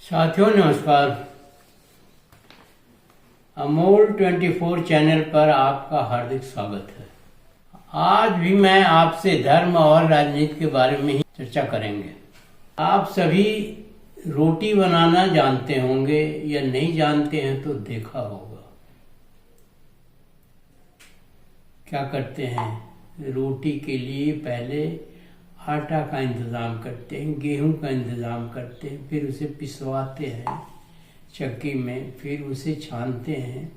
साथियों नमस्कार। अमोल 24 चैनल पर आपका हार्दिक स्वागत है। आज भी मैं आपसे धर्म और राजनीति के बारे में ही चर्चा करेंगे। आप सभी रोटी बनाना जानते होंगे या नहीं जानते हैं तो देखा होगा। क्या करते हैं, रोटी के लिए पहले आटा का इंतज़ाम करते हैं, गेहूं का इंतज़ाम करते हैं, फिर उसे पिसवाते हैं चक्की में, फिर उसे छानते हैं,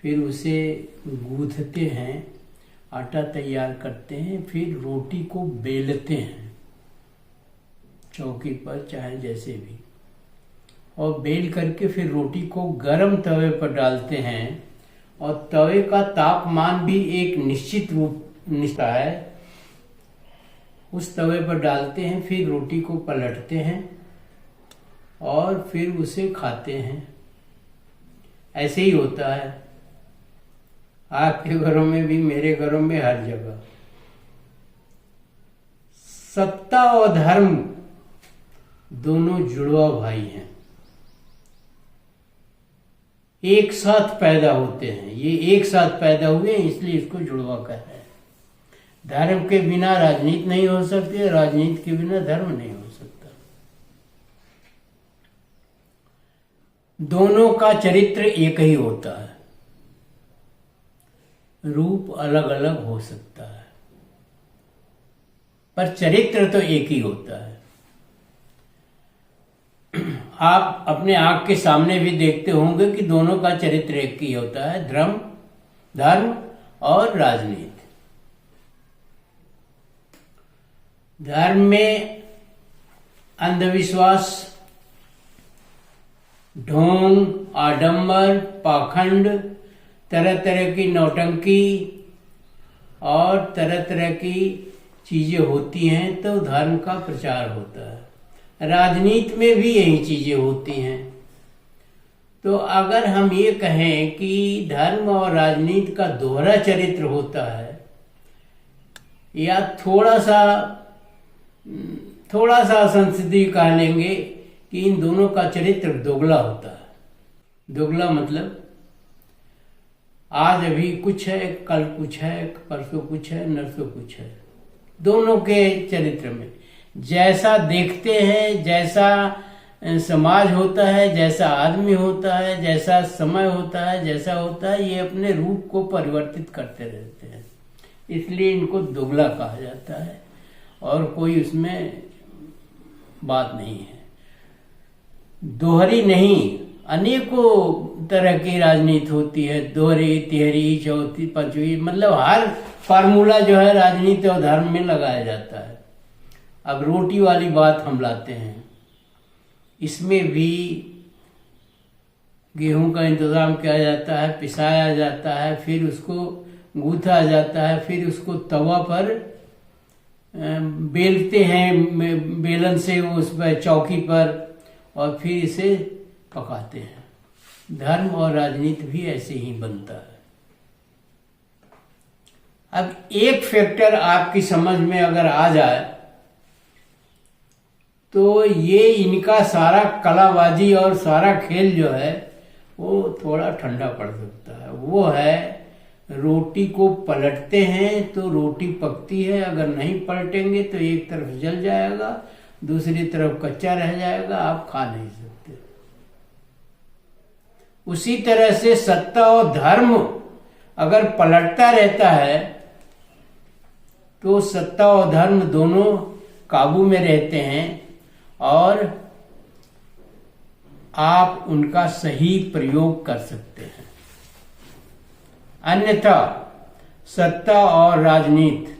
फिर उसे गूँथते हैं, आटा तैयार करते हैं, फिर रोटी को बेलते हैं चौकी पर चाहे जैसे भी, और बेल करके फिर रोटी को गरम तवे पर डालते हैं। और तवे का तापमान भी एक निश्चित है, उस तवे पर डालते हैं, फिर रोटी को पलटते हैं और फिर उसे खाते हैं। ऐसे ही होता है आपके घरों में भी, मेरे घरों में, हर जगह। सत्ता और धर्म दोनों जुड़वा भाई हैं, एक साथ पैदा होते हैं। ये एक साथ पैदा हुए हैं इसलिए इसको जुड़वा कह रहे हैं। धर्म के बिना राजनीति नहीं हो सकती, राजनीति के बिना धर्म नहीं हो सकता। दोनों का चरित्र एक ही होता है, रूप अलग अलग हो सकता है पर चरित्र तो एक ही होता है। आप अपने आंख के सामने भी देखते होंगे कि दोनों का चरित्र एक ही होता है, धर्म और राजनीति। धर्म में अंधविश्वास, ढोंग, आडंबर, पाखंड, तरह तरह की नौटंकी और तरह तरह की चीजें होती हैं, तो धर्म का प्रचार होता है। राजनीति में भी यही चीजें होती हैं। तो अगर हम ये कहें कि धर्म और राजनीति का दोहरा चरित्र होता है, या थोड़ा सा संस्कृति कह लेंगे कि इन दोनों का चरित्र दोगला होता है। दोगला मतलब आज अभी कुछ है, कल कुछ है, परसों कुछ है, नरसों कुछ है। दोनों के चरित्र में जैसा देखते हैं, जैसा समाज होता है, जैसा आदमी होता है, जैसा समय होता है, जैसा होता है, ये अपने रूप को परिवर्तित करते रहते हैं। इसलिए इनको दोगला कहा जाता है और कोई उसमें बात नहीं है। दोहरी नहीं, अनेकों तरह की राजनीति होती है, दोहरी, तिहरी, चौथी, पांचवी, मतलब हर फार्मूला जो है राजनीति और धर्म में लगाया जाता है। अब रोटी वाली बात हम लाते हैं, इसमें भी गेहूं का इंतजाम किया जाता है, पिसाया जाता है, फिर उसको गूंथा जाता है, फिर उसको तवा पर बेलते हैं बेलन से उस पर चौकी पर, और फिर इसे पकाते हैं। धर्म और राजनीति भी ऐसे ही बनता है। अब एक फैक्टर आपकी समझ में अगर आ जाए तो ये इनका सारा कलाबाजी और सारा खेल जो है वो थोड़ा ठंडा पड़ सकता है। वो है, रोटी को पलटते हैं तो रोटी पकती है, अगर नहीं पलटेंगे तो एक तरफ जल जाएगा, दूसरी तरफ कच्चा रह जाएगा, आप खा नहीं सकते। उसी तरह से सत्ता और धर्म अगर पलटता रहता है तो सत्ता और धर्म दोनों काबू में रहते हैं और आप उनका सही प्रयोग कर सकते हैं। अन्यथा सत्ता और राजनीति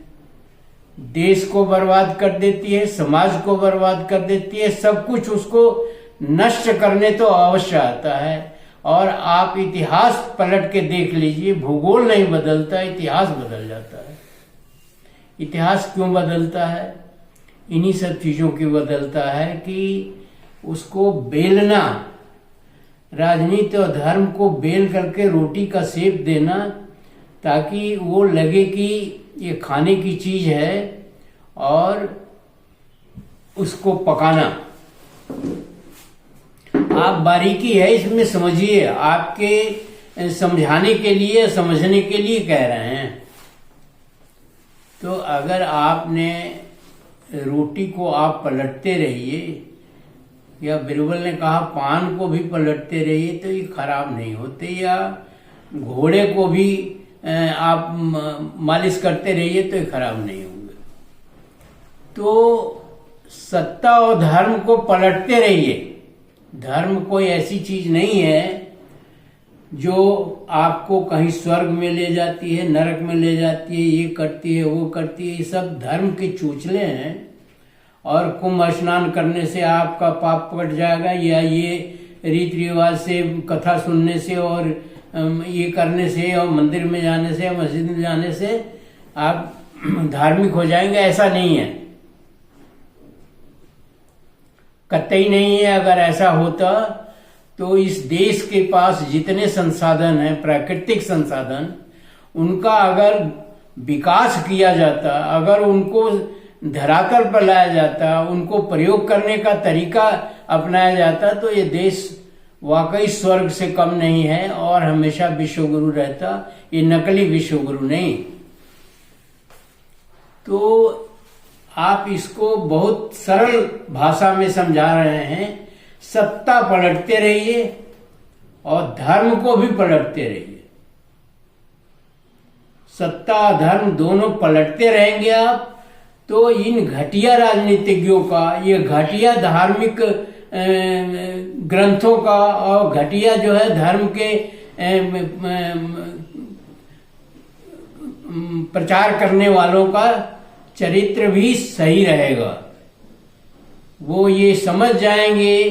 देश को बर्बाद कर देती है, समाज को बर्बाद कर देती है, सब कुछ उसको नष्ट करने तो अवश्य आता है। और आप इतिहास पलट के देख लीजिए, भूगोल नहीं बदलता, इतिहास बदल जाता है। इतिहास क्यों बदलता है? इन्हीं सब चीजों की बदलता है कि उसको बेलना, राजनीति और धर्म को बेल करके रोटी का शेप देना, ताकि वो लगे कि ये खाने की चीज है, और उसको पकाना। आप बारीकी है इसमें समझिए, आपके समझाने के लिए, समझने के लिए कह रहे हैं। तो अगर आपने रोटी को आप पलटते रहिए, या बिरबल ने कहा पान को भी पलटते रहिए तो ये खराब नहीं होते, या घोड़े को भी आप मालिश करते रहिए तो ये खराब नहीं होंगे। तो सत्ता और धर्म को पलटते रहिए। धर्म कोई ऐसी चीज नहीं है जो आपको कहीं स्वर्ग में ले जाती है, नरक में ले जाती है, ये करती है, वो करती है। ये सब धर्म के चूचले हैं। और कुंभ स्नान करने से आपका पाप कट जाएगा, या ये रीति रिवाज से, कथा सुनने से, और ये करने से, और मंदिर में जाने से, मस्जिद में जाने से आप धार्मिक हो जाएंगे, ऐसा नहीं है, कतई नहीं है। अगर ऐसा होता तो इस देश के पास जितने संसाधन हैं, प्राकृतिक संसाधन, उनका अगर विकास किया जाता, अगर उनको धरातल पर लाया जाता, उनको प्रयोग करने का तरीका अपनाया जाता, तो ये देश वाकई स्वर्ग से कम नहीं है और हमेशा विश्वगुरु रहता। ये नकली विश्वगुरु नहीं। तो आप इसको बहुत सरल भाषा में समझा रहे हैं। सत्ता पलटते रहिए और धर्म को भी पलटते रहिए। सत्ता धर्म दोनों पलटते रहेंगे आप, तो इन घटिया राजनीतिज्ञों का, ये घटिया धार्मिक ग्रंथों का और घटिया जो है धर्म के प्रचार करने वालों का चरित्र भी सही रहेगा। वो ये समझ जाएंगे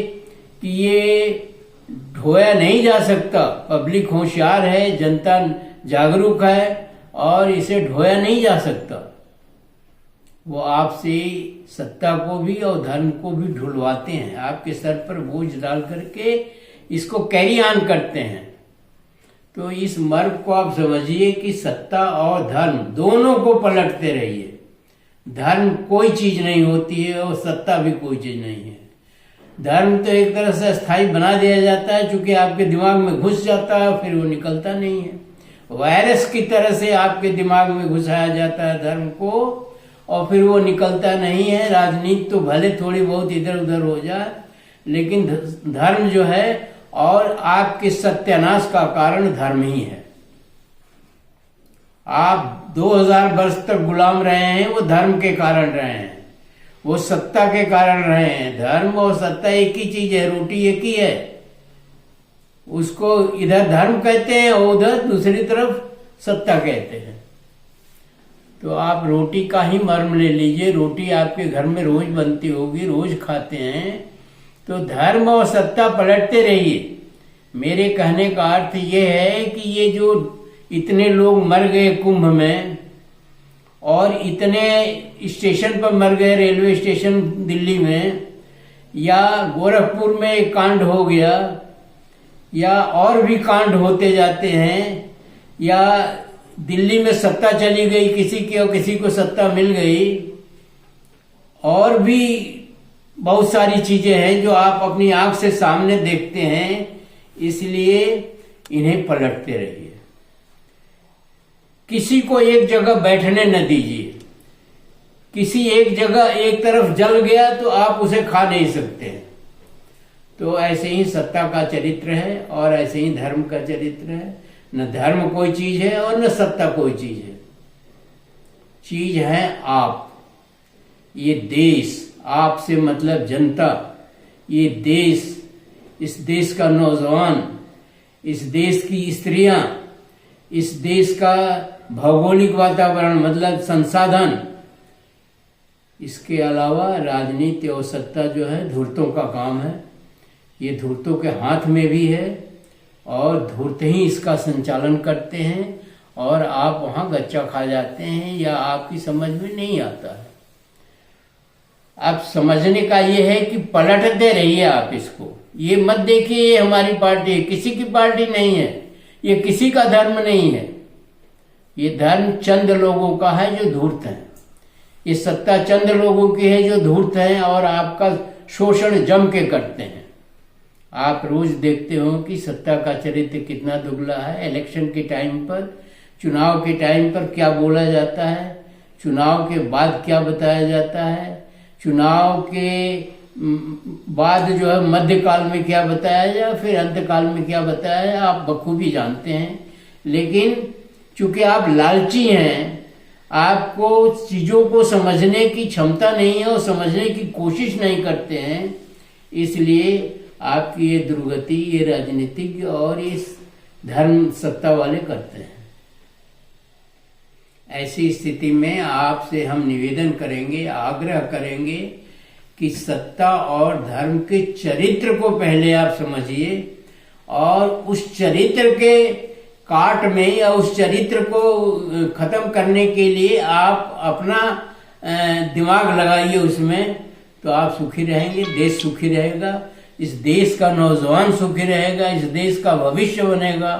कि ये ढोया नहीं जा सकता। पब्लिक होशियार है, जनता जागरूक है और इसे ढोया नहीं जा सकता। वो आपसे सत्ता को भी और धर्म को भी ढुलवाते हैं, आपके सर पर बोझ डाल करके इसको कैरी ऑन करते हैं। तो इस मर्म को आप समझिए कि सत्ता और धर्म दोनों को पलटते रहिए। धर्म कोई चीज नहीं होती है और सत्ता भी कोई चीज नहीं है। धर्म तो एक तरह से स्थायी बना दिया जाता है, चूंकि आपके दिमाग में घुस जाता है, फिर वो निकलता नहीं है। वायरस की तरह से आपके दिमाग में घुसाया जाता है धर्म को, और फिर वो निकलता नहीं है। राजनीति तो भले थोड़ी बहुत इधर उधर हो जाए, लेकिन धर्म जो है, और आपके सत्यानाश का कारण धर्म ही है। आप 2000 वर्ष तक गुलाम रहे हैं, वो धर्म के कारण रहे हैं, वो सत्ता के कारण रहे हैं। धर्म और सत्ता एक ही चीज है, रोटी एक ही है। उसको इधर धर्म कहते हैं और उधर दूसरी तरफ सत्ता कहते हैं। तो आप रोटी का ही मर्म ले लीजिए। रोटी आपके घर में रोज बनती होगी, रोज खाते हैं, तो धर्म और सत्ता पलटते रहिए। मेरे कहने का अर्थ ये है कि ये जो इतने लोग मर गए कुंभ में, और इतने स्टेशन पर मर गए, रेलवे स्टेशन दिल्ली में, या गोरखपुर में एक कांड हो गया, या और भी कांड होते जाते हैं, या दिल्ली में सत्ता चली गई किसी की और किसी को सत्ता मिल गई, और भी बहुत सारी चीजें हैं जो आप अपनी आंख से सामने देखते हैं। इसलिए इन्हें पलटते रहिए। किसी को एक जगह बैठने न दीजिए। किसी एक जगह एक तरफ जल गया तो आप उसे खा नहीं सकते। तो ऐसे ही सत्ता का चरित्र है और ऐसे ही धर्म का चरित्र है। न धर्म कोई चीज है और न सत्ता कोई चीज है। चीज है आप, ये देश, आपसे मतलब जनता, ये देश, इस देश का नौजवान, इस देश की स्त्रियां, इस देश का भौगोलिक वातावरण मतलब संसाधन। इसके अलावा राजनीति और सत्ता जो है धूर्तों का काम है। ये धूर्तों के हाथ में भी है और धूर्त ही इसका संचालन करते हैं, और आप वहां गच्चा खा जाते हैं या आपकी समझ में नहीं आता है। अब समझने का ये है कि पलटते रहिए आप इसको। ये मत देखिए ये हमारी पार्टी है, किसी की पार्टी नहीं है, ये किसी का धर्म नहीं है। ये धर्म चंद लोगों का है जो धूर्त हैं। ये सत्ता चंद लोगों की है जो धूर्त हैं और आपका शोषण जम के करते हैं। आप रोज देखते हो कि सत्ता का चरित्र कितना दुगला है। इलेक्शन के टाइम पर, चुनाव के टाइम पर क्या बोला जाता है, चुनाव के बाद क्या बताया जाता है, चुनाव के बाद जो है मध्यकाल में क्या बताया जाए, फिर अंतकाल में क्या बताया जाए, आप बखूबी जानते हैं। लेकिन चूंकि आप लालची हैं, आपको चीजों को समझने की क्षमता नहीं है और समझने की कोशिश नहीं करते हैं, इसलिए आपकी ये दुर्गति ये राजनीतिक और इस धर्म सत्ता वाले करते हैं। ऐसी स्थिति में आपसे हम निवेदन करेंगे, आग्रह करेंगे कि सत्ता और धर्म के चरित्र को पहले आप समझिए और उस चरित्र के काट में या उस चरित्र को खत्म करने के लिए आप अपना दिमाग लगाइए उसमें, तो आप सुखी रहेंगे, देश सुखी रहेगा, इस देश का नौजवान सुखी रहेगा, इस देश का भविष्य बनेगा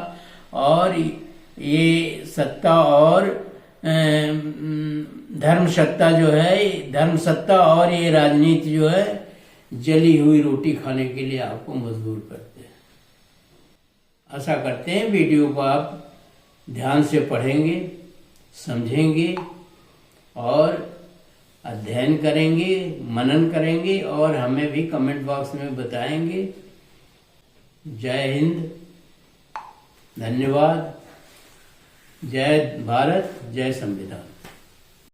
और ये सत्ता और धर्म सत्ता जो है, धर्म सत्ता और ये राजनीति जो है जली हुई रोटी खाने के लिए आपको मजबूर करते हैं। आशा करते हैं वीडियो को आप ध्यान से पढ़ेंगे, समझेंगे और अध्ययन करेंगे, मनन करेंगे और हमें भी कमेंट बॉक्स में बताएंगे। जय हिंद, धन्यवाद, जय भारत, जय संविधान।